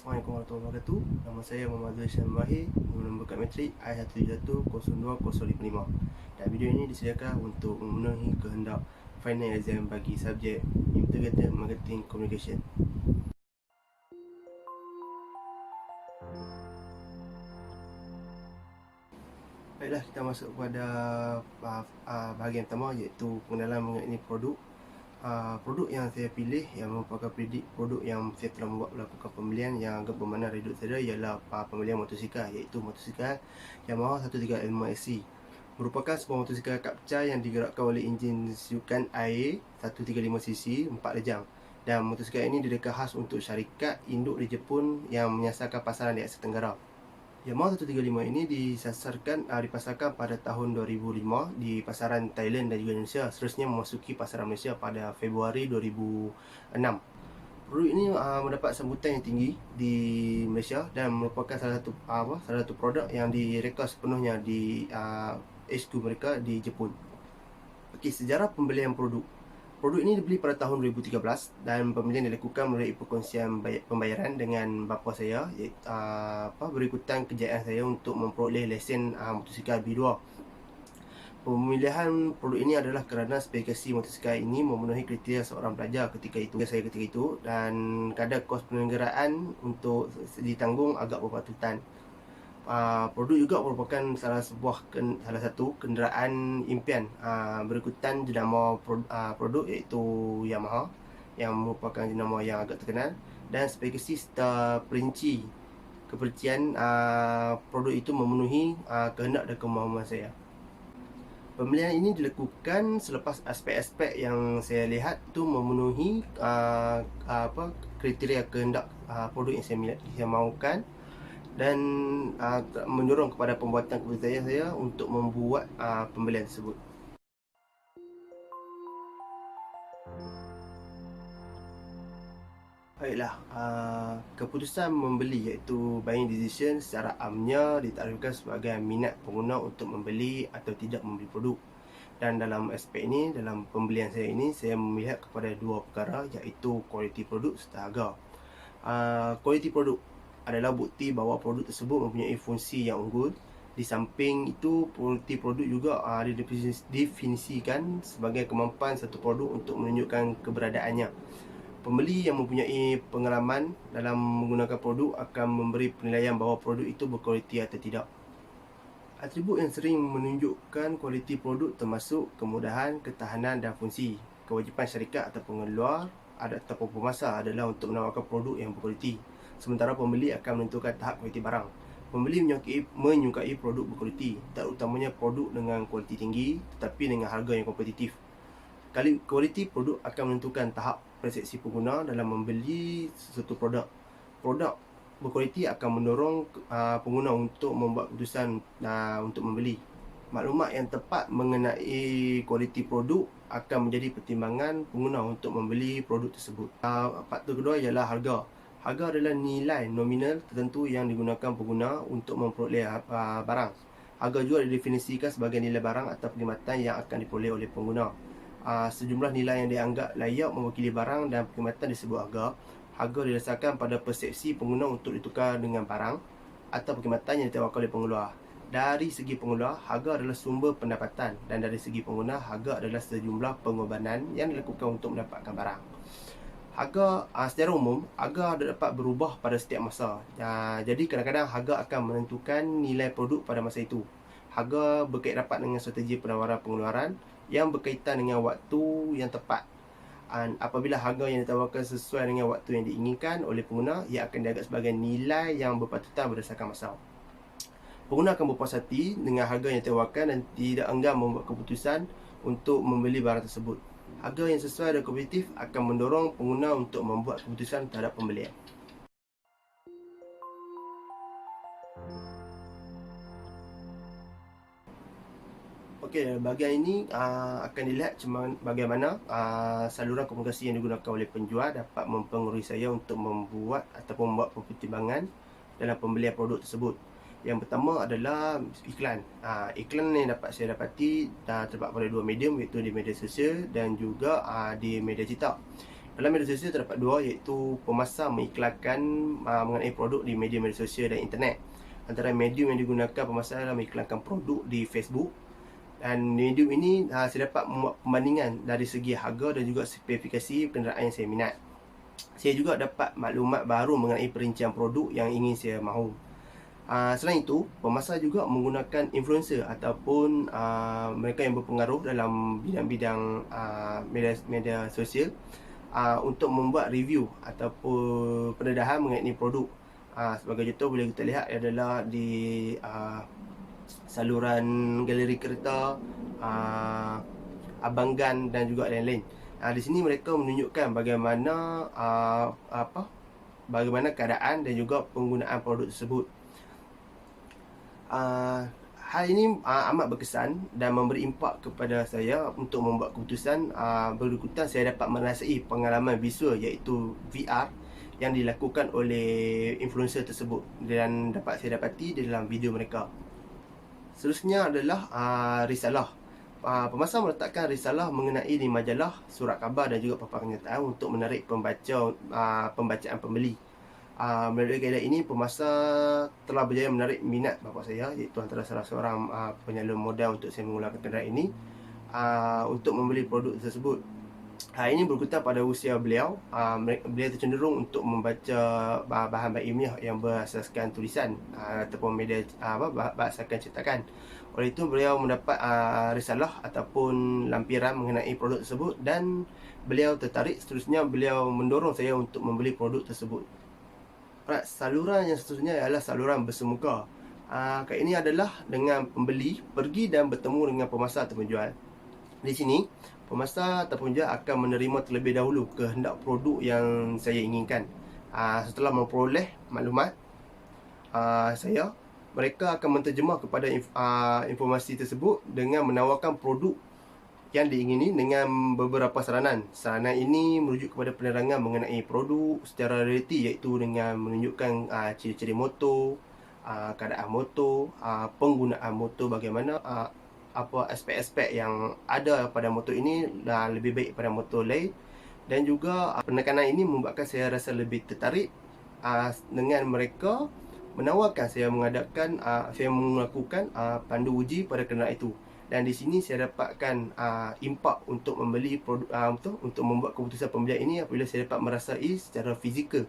Assalamualaikum warahmatullahi wabarakatuh. Nama saya Muhammad Zaishan Mahir, nombor kad matrik I1710255. Dan video ini disediakan untuk memenuhi kehendak final exam bagi subjek Integrated Marketing Communication. Baiklah, kita masuk kepada bahagian pertama, iaitu pengenalan mengenai produk. Produk yang saya pilih yang merupakan produk yang saya telah melakukan pembelian yang agak bermakna redut saya ialah pembelian motosikal, iaitu motosikal Yamaha 135SC. Merupakan sebuah motosikal kapca yang digerakkan oleh enjin siukan air 135cc 4 lejang. Dan motosikal ini direkam khas untuk syarikat induk di Jepun yang menyasarkan pasaran di Asia Tenggara. Yamaha 135 ini dipasarkan pada tahun 2005 di pasaran Thailand dan juga Indonesia. Seterusnya memasuki pasaran Malaysia pada Februari 2006. Produk ini mendapat sambutan yang tinggi di Malaysia dan merupakan salah satu produk yang direka sepenuhnya di HQ mereka di Jepun. Okey, sejarah pembelian produk. Produk ini dibeli pada tahun 2013 dan pembelian dilakukan melalui perkongsian pembayaran dengan bapa saya, iaitu berikutan kejayaan saya untuk memperoleh lesen motosikal B2. Pemilihan produk ini adalah kerana spesifikasi motosikal ini memenuhi kriteria seorang pelajar ketika itu dan kadar kos penyelenggaraan untuk ditanggung agak berpatutan. Produk juga merupakan salah satu kenderaan impian berikutan jenama produk iaitu Yamaha yang merupakan jenama yang agak terkenal, dan spesifikasi serta perinci kepercayaan produk itu memenuhi kehendak dan kemahuan saya. Pembelian ini dilakukan selepas aspek-aspek yang saya lihat itu memenuhi kriteria kehendak produk yang saya mahukan, dan mendorong kepada pembuatan keputusan saya untuk membuat pembelian tersebut. Baiklah, keputusan membeli iaitu buying decision secara amnya ditarifkan sebagai minat pengguna untuk membeli atau tidak membeli produk. Dan dalam aspek ini, dalam pembelian saya ini, saya melihat kepada dua perkara, iaitu kualiti produk serta harga. Kualiti produk adalah bukti bahawa produk tersebut mempunyai fungsi yang unggul. Di samping itu, kualiti produk juga didefinisikan sebagai kemampuan satu produk untuk menunjukkan keberadaannya. Pembeli yang mempunyai pengalaman dalam menggunakan produk akan memberi penilaian bahawa produk itu berkualiti atau tidak. Atribut yang sering menunjukkan kualiti produk termasuk kemudahan, ketahanan dan fungsi. Kewajipan syarikat atau pengeluar ataupun pemasar adalah untuk menawarkan produk yang berkualiti, sementara pembeli akan menentukan tahap kualiti barang. Pembeli menyukai produk berkualiti, terutamanya produk dengan kualiti tinggi tetapi dengan harga yang kompetitif. Kualiti produk akan menentukan tahap persepsi pengguna dalam membeli sesuatu produk. Produk berkualiti akan mendorong pengguna untuk membuat keputusan untuk membeli. Maklumat yang tepat mengenai kualiti produk akan menjadi pertimbangan pengguna untuk membeli produk tersebut. Faktor kedua ialah harga. Harga adalah nilai nominal tertentu yang digunakan pengguna untuk memperoleh barang. Harga juga didefinisikan sebagai nilai barang atau perkhidmatan yang akan diperoleh oleh pengguna. Sejumlah nilai yang dianggap layak mewakili barang dan perkhidmatan disebut harga. Harga didasarkan pada persepsi pengguna untuk ditukar dengan barang atau perkhidmatan yang ditawarkan oleh pengeluar. Dari segi pengeluar, harga adalah sumber pendapatan, dan dari segi pengguna, harga adalah sejumlah pengorbanan yang dilakukan untuk mendapatkan barang. Harga secara umum, harga dapat berubah pada setiap masa. Jadi kadang-kadang harga akan menentukan nilai produk pada masa itu. Harga berkait rapat dengan strategi penawaran pengeluaran yang berkaitan dengan waktu yang tepat. Apabila harga yang ditawarkan sesuai dengan waktu yang diinginkan oleh pengguna, ia akan dianggap sebagai nilai yang berpatutan berdasarkan masa. Pengguna akan berpuas hati dengan harga yang ditawarkan dan tidak enggan membuat keputusan untuk membeli barang tersebut. Harga yang sesuai dan kompetitif akan mendorong pengguna untuk membuat keputusan terhadap pembelian. Okey, bahagian ini akan dilihat bagaimana saluran komunikasi yang digunakan oleh penjual dapat mempengaruhi saya untuk membuat pertimbangan dalam pembelian produk tersebut. Yang pertama adalah iklan. Iklan yang saya dapati terdapat pada dua medium, iaitu di media sosial dan juga di media cetak. Dalam media sosial terdapat dua, iaitu pemasar mengiklankan mengenai produk di media-media sosial dan internet. Antara medium yang digunakan pemasar adalah mengiklankan produk di Facebook. Dan medium ini saya dapat membuat perbandingan dari segi harga dan juga spesifikasi kenderaan yang saya minat. Saya juga dapat maklumat baru mengenai perincian produk yang ingin saya mahu. Selain itu, pemasar juga menggunakan influencer ataupun mereka yang berpengaruh dalam bidang-bidang media sosial untuk membuat review ataupun pendedahan mengenai produk. Sebagai contoh boleh kita lihat adalah di saluran galeri kereta, Abanggan dan juga lain-lain. Di sini mereka menunjukkan bagaimana keadaan dan juga penggunaan produk tersebut. Hal ini amat berkesan dan memberi impak kepada saya untuk membuat keputusan. Berikutan saya dapat merasai pengalaman visual iaitu VR yang dilakukan oleh influencer tersebut dan dapat saya dapati di dalam video mereka. Seterusnya adalah risalah. Pemasar meletakkan risalah mengenai di majalah, surat khabar dan juga papan kenyataan untuk menarik pembacaan pembeli. Melalui kaedah ini, pemasar telah berjaya menarik minat bapa saya, iaitu antara salah seorang penyalur modal untuk saya menggunakan kenderaan ini untuk membeli produk tersebut. Ini berkaitan pada usia beliau. Beliau tercenderung untuk membaca bahan-bahan ilmiah yang berasaskan tulisan ataupun media berasaskan cetakan. Oleh itu beliau mendapat risalah ataupun lampiran mengenai produk tersebut dan beliau tertarik. Seterusnya beliau mendorong saya untuk membeli produk tersebut. Saluran yang seterusnya adalah saluran bersemuka. Kali ini adalah dengan pembeli pergi dan bertemu dengan pemasar atau penjual. Di sini, pemasar atau penjual akan menerima terlebih dahulu kehendak produk yang saya inginkan. Setelah memperoleh maklumat mereka akan menterjemah kepada informasi tersebut dengan menawarkan produk yang diingini dengan beberapa saranan. Saranan ini merujuk kepada penerangan mengenai produk secara realiti, iaitu dengan menunjukkan ciri-ciri motor, keadaan motor, penggunaan motor bagaimana, apa aspek-aspek yang ada pada motor ini lebih baik pada motor lain. Dan juga penekanan ini membuatkan saya rasa lebih tertarik dengan mereka menawarkan saya melakukan pandu uji pada kenderaan itu. Dan di sini saya dapatkan impak untuk membeli produk untuk membuat keputusan pembelian ini apabila saya dapat merasai secara fizikal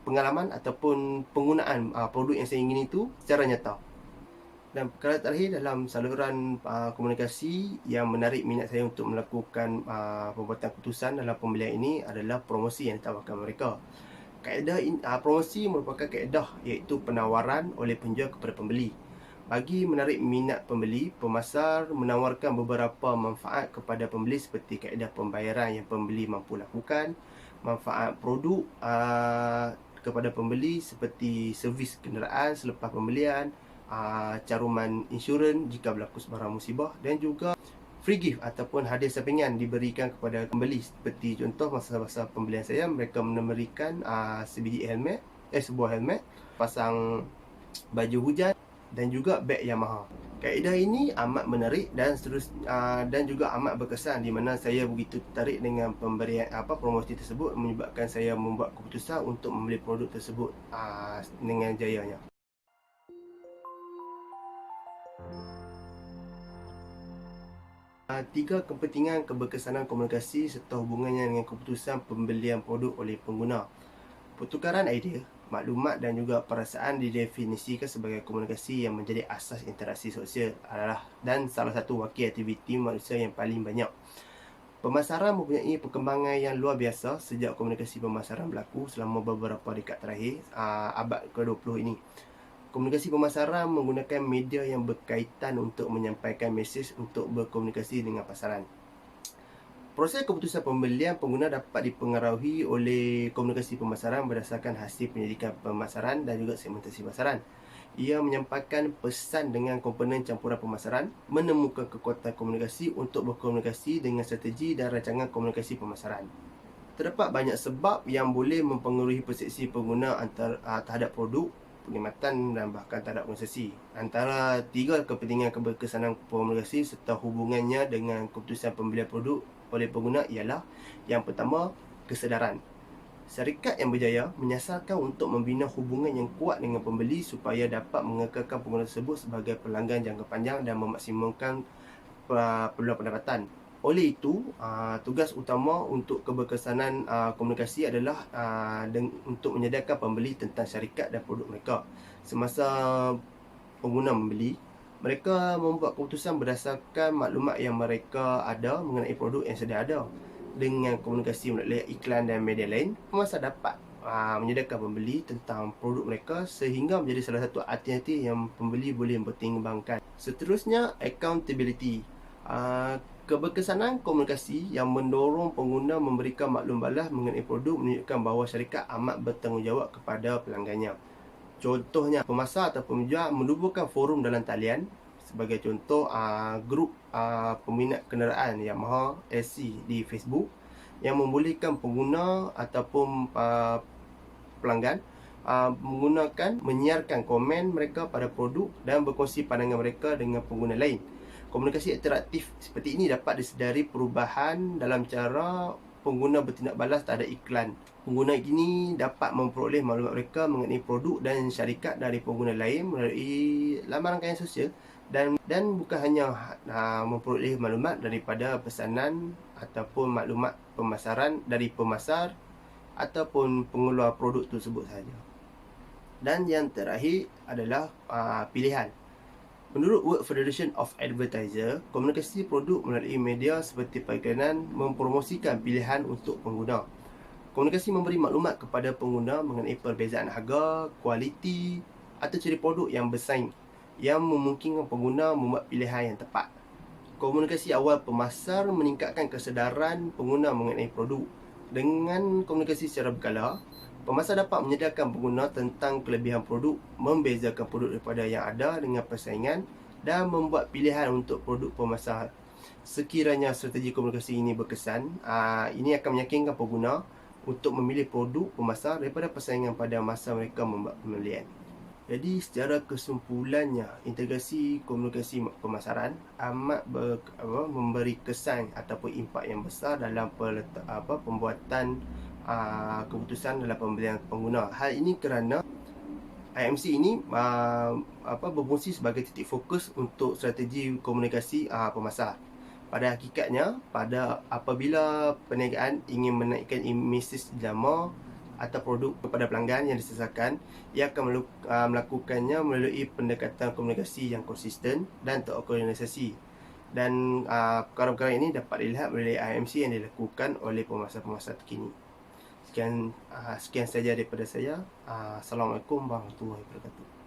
pengalaman ataupun penggunaan produk yang saya ingin itu secara nyata. Dan perkara terakhir dalam saluran komunikasi yang menarik minat saya untuk melakukan pembuatan keputusan dalam pembelian ini adalah promosi yang ditawarkan mereka. Kaedah promosi merupakan kaedah iaitu penawaran oleh penjual kepada pembeli. Bagi menarik minat pembeli, pemasar menawarkan beberapa manfaat kepada pembeli seperti kaedah pembayaran yang pembeli mampu lakukan, manfaat produk kepada pembeli seperti servis kenderaan selepas pembelian, caruman insurans jika berlaku sebarang musibah, dan juga free gift ataupun hadiah sampingan diberikan kepada pembeli. Seperti contoh masa-masa pembelian saya, mereka memberikan sebuah helmet, pasang baju hujan dan juga beg Yamaha. Kaedah ini amat menarik dan juga amat berkesan, di mana saya begitu tertarik dengan pemberian promosi tersebut, menyebabkan saya membuat keputusan untuk membeli produk tersebut dengan jayanya. Tiga kepentingan keberkesanan komunikasi serta hubungannya dengan keputusan pembelian produk oleh pengguna. Pertukaran idea, maklumat dan juga perasaan didefinisikan sebagai komunikasi yang menjadi asas interaksi sosial dan salah satu wakil aktiviti manusia yang paling banyak. Pemasaran mempunyai perkembangan yang luar biasa sejak komunikasi pemasaran berlaku selama beberapa dekad terakhir abad ke-20 ini. Komunikasi pemasaran menggunakan media yang berkaitan untuk menyampaikan mesej untuk berkomunikasi dengan pasaran. Proses keputusan pembelian pengguna dapat dipengaruhi oleh komunikasi pemasaran berdasarkan hasil penyelidikan pemasaran dan juga segmentasi pasaran. Ia menyampaikan pesan dengan komponen campuran pemasaran, menemukan kekuatan komunikasi untuk berkomunikasi dengan strategi dan rancangan komunikasi pemasaran. Terdapat banyak sebab yang boleh mempengaruhi persepsi pengguna terhadap produk, perkhidmatan dan bahkan terhadap organisasi. Antara tiga kepentingan keberkesanan komunikasi serta hubungannya dengan keputusan pembelian produk oleh pengguna ialah yang pertama, kesedaran. Syarikat yang berjaya menyasarkan untuk membina hubungan yang kuat dengan pembeli supaya dapat mengekalkan pengguna tersebut sebagai pelanggan jangka panjang dan memaksimumkan peluang pendapatan. Oleh itu, tugas utama untuk keberkesanan komunikasi adalah untuk menyadarkan pembeli tentang syarikat dan produk mereka. Semasa pengguna membeli, mereka membuat keputusan berdasarkan maklumat yang mereka ada mengenai produk yang sedia ada. Dengan komunikasi melalui iklan dan media lain, pemasar dapat menyadarkan pembeli tentang produk mereka sehingga menjadi salah satu alternatif yang pembeli boleh pertimbangkan. Seterusnya, accountability. Keberkesanan komunikasi yang mendorong pengguna memberikan maklum balas mengenai produk menunjukkan bahawa syarikat amat bertanggungjawab kepada pelanggannya. Contohnya, pemasar atau penjual menubuhkan forum dalam talian. Sebagai contoh, grup peminat kenderaan Yamaha SC di Facebook yang membolehkan pengguna ataupun pelanggan menggunakan menyiarkan komen mereka pada produk dan berkongsi pandangan mereka dengan pengguna lain. Komunikasi interaktif seperti ini dapat disedari perubahan dalam cara pengguna bertindak balas terhadap iklan. Pengguna ini dapat memperoleh maklumat mereka mengenai produk dan syarikat dari pengguna lain melalui laman rangkaian sosial dan bukan hanya memperoleh maklumat daripada pesanan ataupun maklumat pemasaran dari pemasar ataupun pengeluar produk tersebut sahaja. Dan yang terakhir adalah pilihan. Menurut World Federation of Advertisers, komunikasi produk melalui media seperti periklanan mempromosikan pilihan untuk pengguna. Komunikasi memberi maklumat kepada pengguna mengenai perbezaan harga, kualiti atau ciri produk yang bersaing yang memungkinkan pengguna membuat pilihan yang tepat. Komunikasi awal pemasar meningkatkan kesedaran pengguna mengenai produk. Dengan komunikasi secara berkala, pemasar dapat menyedarkan pengguna tentang kelebihan produk, membezakan produk daripada yang ada dengan persaingan dan membuat pilihan untuk produk pemasar. Sekiranya strategi komunikasi ini berkesan, ini akan meyakinkan pengguna untuk memilih produk pemasar daripada persaingan pada masa mereka membuat pembelian. Jadi secara kesimpulannya, integrasi komunikasi pemasaran amat memberi kesan ataupun impak yang besar dalam pembuatan keputusan dalam pembelian pengguna. Hal ini kerana IMC ini berfungsi sebagai titik fokus untuk strategi komunikasi pemasar. Pada hakikatnya, apabila perniagaan ingin menaikkan mesej jama atau produk kepada pelanggan yang disasarkan, ia akan melakukannya melalui pendekatan komunikasi yang konsisten dan terorganisasi. Dan perkara-perkara ini dapat dilihat melalui IMC yang dilakukan oleh pemasar-pemasar terkini. Sekian saja daripada saya. Assalamualaikum warahmatullahi wabarakatuh.